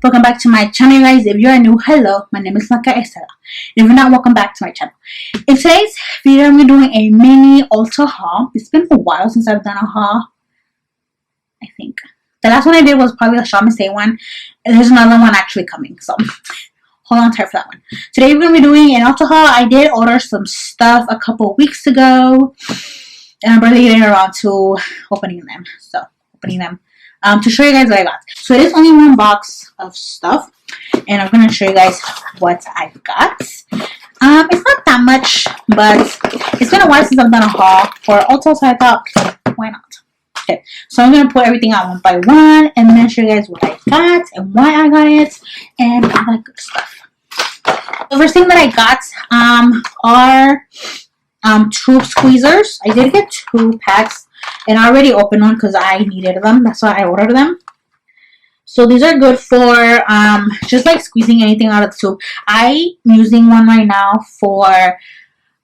Welcome back to my channel, guys. If you're new, hello, my name is BlancaEstelaBeauty. If you're not, welcome back to my channel. In today's video, I'm doing a mini Ulta haul. It's been a while since I've done a haul. I think the last one I did was probably the 𝙎𝙤𝙢 one, and there's another one actually coming, so hold on tight for that one. Today we're going to be doing an Ulta haul. I did order some stuff a couple weeks ago, and I'm really getting around to opening them. To show you guys what I got. So it is only one box of stuff, and I'm going to show you guys what I've got. It's not that much, but it's been a while since I've done a haul for Ulta, so I thought, why not? Okay, so I'm going to put everything out one by one, and then show you guys what I got, and why I got it, and all that good stuff. The first thing that I got are tube squeezers. I did get 2 packs. And I already opened one because I needed them. That's why I ordered them. So these are good for just like squeezing anything out of the tube. I'm using one right now for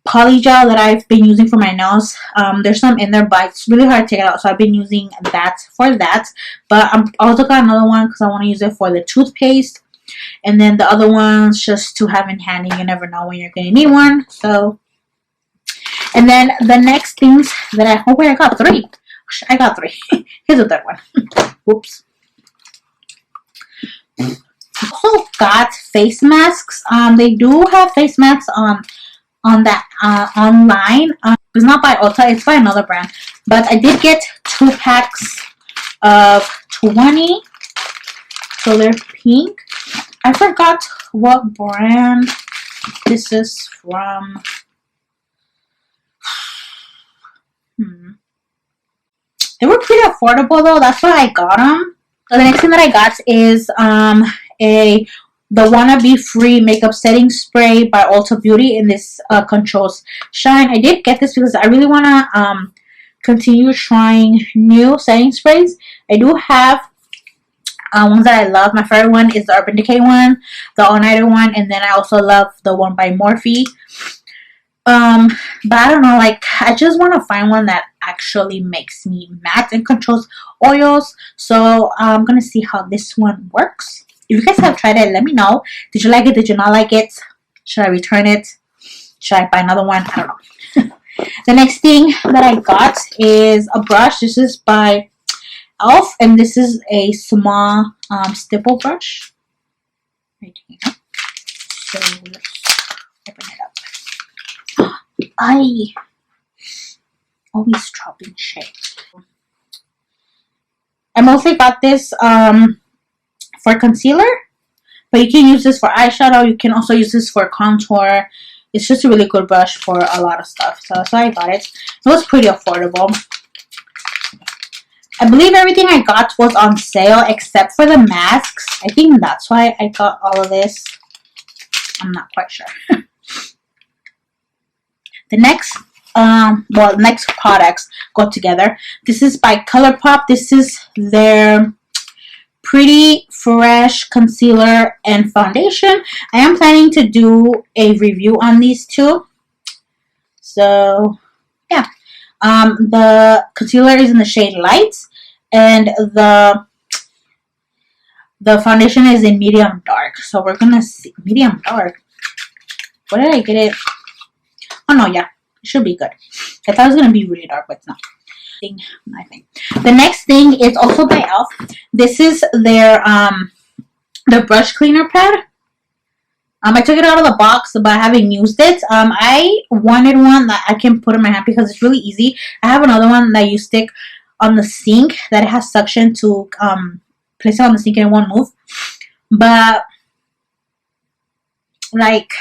poly gel that I've been using for my nails. There's some in there, but it's really hard to take it out. So I've been using that for that. But I also got another one because I want to use it for the toothpaste. And then the other one's just to have in handy. You never know when you're going to need one. So... And then the next things that I got 3. I got 3. Here's the third one. Whoops. Also got face masks. They do have face masks on that online. It's not by Ulta. It's by another brand. But I did get 2 packs of 20. So they're pink. I forgot what brand this is from. They were pretty affordable though. That's why I got them. So the next thing that I got is the Wanna Be Free makeup setting spray by Ulta Beauty in this Controls Shine. I did get this because I really want to continue trying new setting sprays. I do have ones that I love. My favorite one is the Urban Decay one, the All Nighter one, and then I also love the one by Morphe. But I don't know, like, I just want to find one that actually makes me matte and controls oils. So I'm gonna see how this one works. If you guys have tried it, let me know. Did you like it? Did you not like it? Should I return it? Should I buy another one? I don't know. The next thing that I got is a brush. This is by e.l.f. and this is a small stipple brush right here. So let's open it up. I always dropping shit. I mostly got this for concealer, but you can use this for eyeshadow. You can also use this for contour. It's just a really good brush for a lot of stuff. So that's why I got it. It was pretty affordable. I believe everything I got was on sale except for the masks. I think that's why I got all of this. I'm not quite sure. The next, next products go together. This is by ColourPop. This is their Pretty Fresh Concealer and Foundation. I am planning to do a review on these two. So, yeah. The concealer is in the shade Light, and the foundation is in medium dark. So we're gonna see medium dark. Where did I get it? Oh no, yeah, it should be good. I thought it was gonna be really dark, but it's not. I think. The next thing is also by e.l.f. This is their brush cleaner pad. I took it out of the box, but I haven't used it. I wanted one that I can put in my hand because it's really easy. I have another one that you stick on the sink that has suction to place it on the sink and it won't move. But like,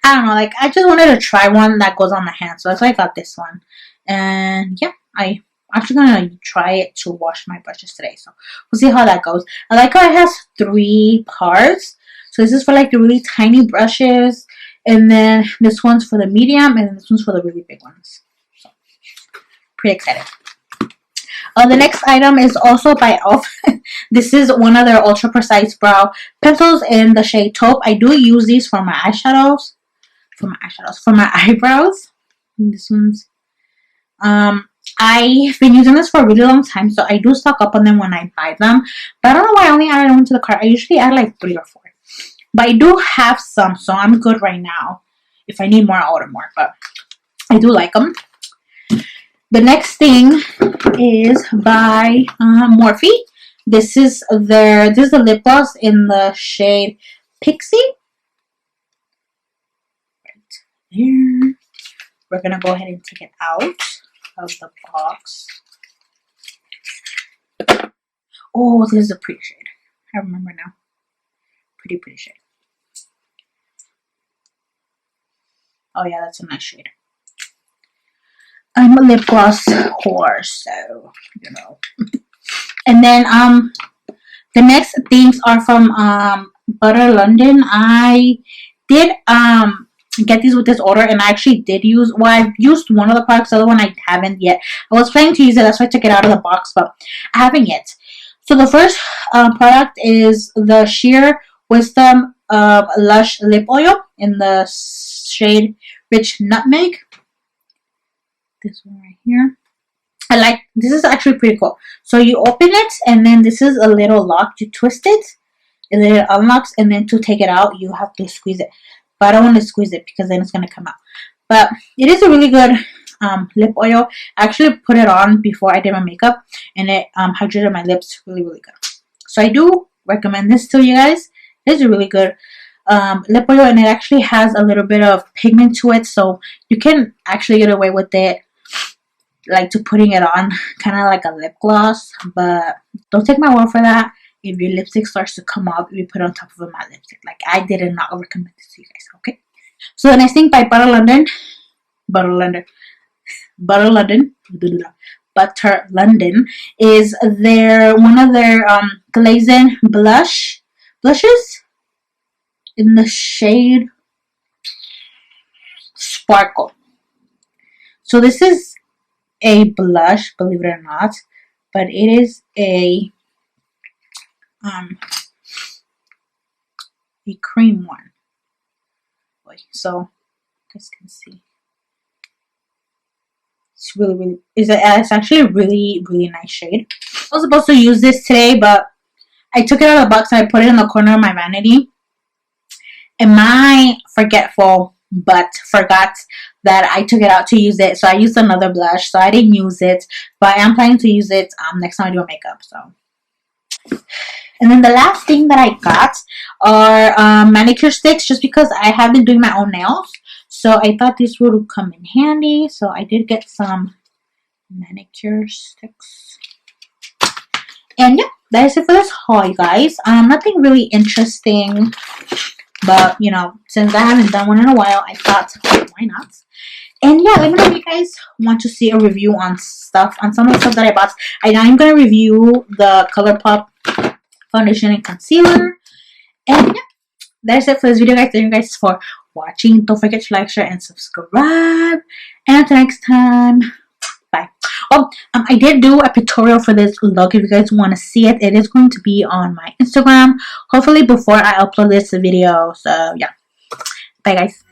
I don't know, like, I just wanted to try one that goes on the hand, so that's why I got this one. And yeah, I'm actually gonna try it to wash my brushes today, so we'll see how that goes. I like how it has 3 parts. So this is for like the really tiny brushes, and then this one's for the medium, and this one's for the really big ones. So pretty excited. The next item is also by e.l.f. This is one of their ultra precise brow pencils in the shade Taupe. I do use these for my eyeshadows. For my eyebrows. And this one's I've been using this for a really long time, so I do stock up on them when I buy them. But I don't know why I only added one to the cart. I usually add like 3 or 4. But I do have some, so I'm good right now. If I need more, I'll order more. But I do like them. The next thing is by Morphe. This is the lip gloss in the shade Pixie. Right there. We're gonna go ahead and take it out of the box. Oh, this is a pretty shade. I remember now. Pretty shade. Oh yeah, that's a nice shade. I'm a lip gloss whore, so you know. And then the next things are from Butter London. I did get these with this order, and I actually did use, well, I've used one of the products, the other one I haven't yet. I was planning to use it, that's why I took it out of the box, but I haven't yet. So the first product is the Sheer Wisdom Lush Lip Oil in the shade Rich Nutmeg. This one right here. This is actually pretty cool. So you open it, and then this is a little lock. You twist it, and then it unlocks, and then to take it out, you have to squeeze it. But I don't want to squeeze it because then it's going to come out. But it is a really good lip oil. I actually put it on before I did my makeup, and it hydrated my lips really good. So I do recommend this to you guys. It is a really good lip oil, and it actually has a little bit of pigment to it, so you can actually get away with it, like to putting it on kind of like a lip gloss. But don't take my word for that. If your lipstick starts to come off, if you put it on top of a matte lipstick, like I did not recommend this to you guys. Okay, so the next thing by Butter London is one of their glazing blushes in the shade Sparkle. So this is a blush, believe it or not, but it is a cream one. So you guys can see. It's it's actually a really nice shade. I was supposed to use this today, but I took it out of the box and I put it in the corner of my vanity. And my forgetful but forgot that I took it out to use it. So I used another blush, so I didn't use it. But I am planning to use it next time I do my makeup. So. And then the last thing that I got are manicure sticks, just because I have been doing my own nails. So I thought this would come in handy. So I did get some manicure sticks. And yeah, that is it for this haul, you guys. Nothing really interesting. But, you know, since I haven't done one in a while, I thought, why not? And yeah, let me know if you guys want to see a review on some of the stuff that I bought. I'm going to review the ColourPop foundation and concealer. And yeah, that's it for this video, guys. Thank you guys for watching. Don't forget to like, share, and subscribe. And until next time, bye. Oh, I did do a tutorial for this look. If you guys want to see it, it is going to be on my Instagram, hopefully before I upload this video. So yeah, bye guys.